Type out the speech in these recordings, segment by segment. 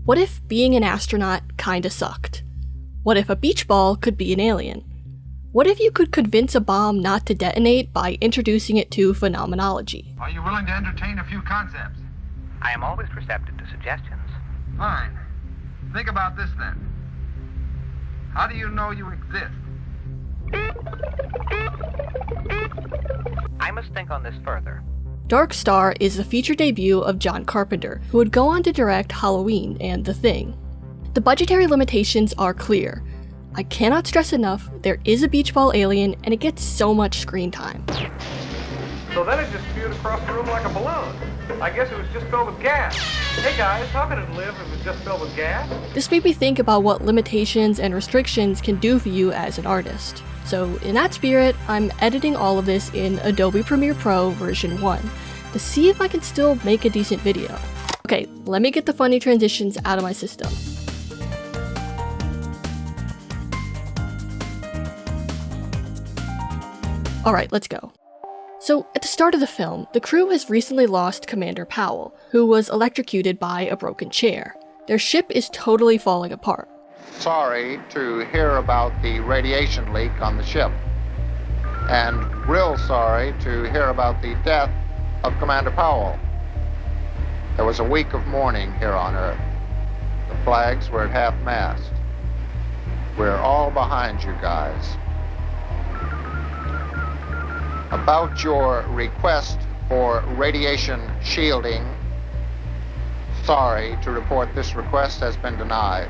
What if being an astronaut kinda sucked? What if a beach ball could be an alien? What if you could convince a bomb not to detonate by introducing it to phenomenology? Are you willing to entertain a few concepts? I am always receptive to suggestions. Fine. Think about this then. How do you know you exist? I must think on this further. Dark Star is the feature debut of John Carpenter, who would go on to direct Halloween and The Thing. The budgetary limitations are clear. I cannot stress enough, there is a beach ball alien and it gets so much screen time. So then it just spewed across the room like a balloon. I guess it was just filled with gas. Hey guys, how can it live if it was just filled with gas? This made me think about what limitations and restrictions can do for you as an artist. So in that spirit, I'm editing all of this in Adobe Premiere Pro version 1 to see if I can still make a decent video. Okay, let me get the funny transitions out of my system. Alright, let's go. So, at the start of the film, the crew has recently lost Commander Powell, who was electrocuted by a broken chair. Their ship is totally falling apart. Sorry to hear about the radiation leak on the ship, and real sorry to hear about the death of Commander Powell. There was a week of mourning here on Earth. The flags were at half-mast. We're all behind you guys. About your request for radiation shielding, sorry to report this request has been denied.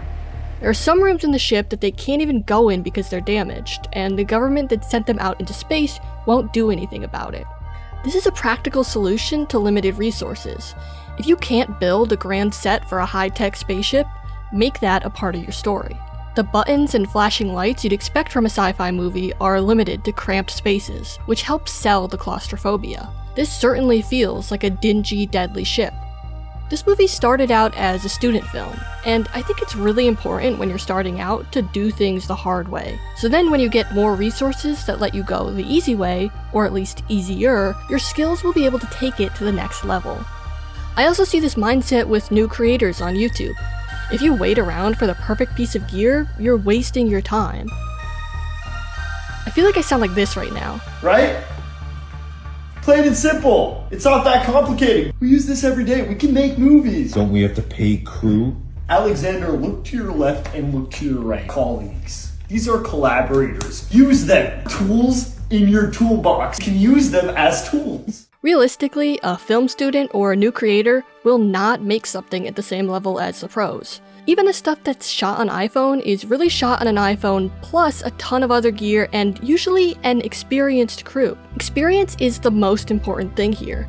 There are some rooms in the ship that they can't even go in because they're damaged, and the government that sent them out into space won't do anything about it. This is a practical solution to limited resources. If you can't build a grand set for a high-tech spaceship, make that a part of your story. The buttons and flashing lights you'd expect from a sci-fi movie are limited to cramped spaces, which helps sell the claustrophobia. This certainly feels like a dingy, deadly ship. This movie started out as a student film, and I think it's really important when you're starting out to do things the hard way. So then when you get more resources that let you go the easy way, or at least easier, your skills will be able to take it to the next level. I also see this mindset with new creators on YouTube. If you wait around for the perfect piece of gear, you're wasting your time. I feel like I sound like this right now. Right? Plain and simple. It's not that complicated. We use this every day. We can make movies. Don't we have to pay crew? Alexander, look to your left and look to your right. Colleagues. These are collaborators. Use them. Tools in your toolbox. You can use them as tools. Realistically, a film student or a new creator will not make something at the same level as the pros. Even the stuff that's shot on iPhone is really shot on an iPhone plus a ton of other gear and usually an experienced crew. Experience is the most important thing here.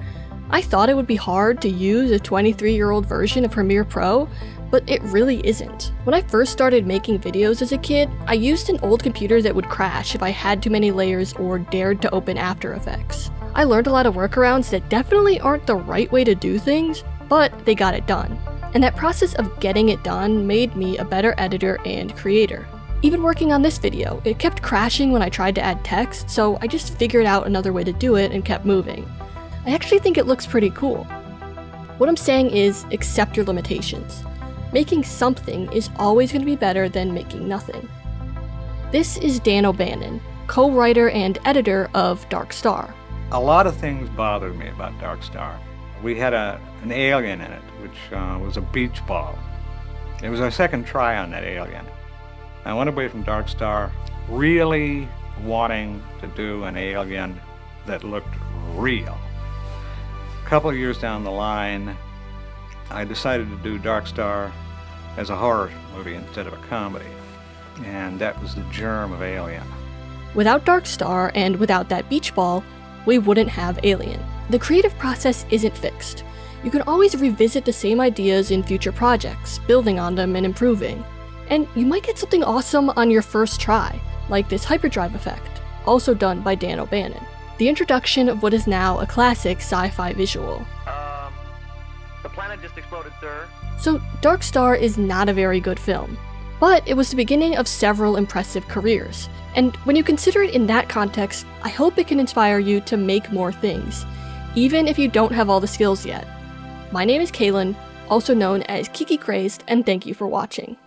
I thought it would be hard to use a 23-year-old version of Premiere Pro, but it really isn't. When I first started making videos as a kid, I used an old computer that would crash if I had too many layers or dared to open After Effects. I learned a lot of workarounds that definitely aren't the right way to do things, but they got it done. And that process of getting it done made me a better editor and creator. Even working on this video, it kept crashing when I tried to add text, so I just figured out another way to do it and kept moving. I actually think it looks pretty cool. What I'm saying is, accept your limitations. Making something is always going to be better than making nothing. This is Dan O'Bannon, co-writer and editor of Dark Star. A lot of things bothered me about Dark Star. We had an alien in it, which was a beach ball. It was our second try on that alien. I went away from Dark Star really wanting to do an alien that looked real. A couple of years down the line, I decided to do Dark Star as a horror movie instead of a comedy. And that was the germ of Alien. Without Dark Star and without that beach ball, we wouldn't have Alien. The creative process isn't fixed. You can always revisit the same ideas in future projects, building on them and improving. And you might get something awesome on your first try, like this hyperdrive effect, also done by Dan O'Bannon. The introduction of what is now a classic sci-fi visual. The planet just exploded, sir. So Dark Star is not a very good film, but it was the beginning of several impressive careers. And when you consider it in that context, I hope it can inspire you to make more things, even if you don't have all the skills yet. My name is Queline, also known as kikikrazed, and thank you for watching.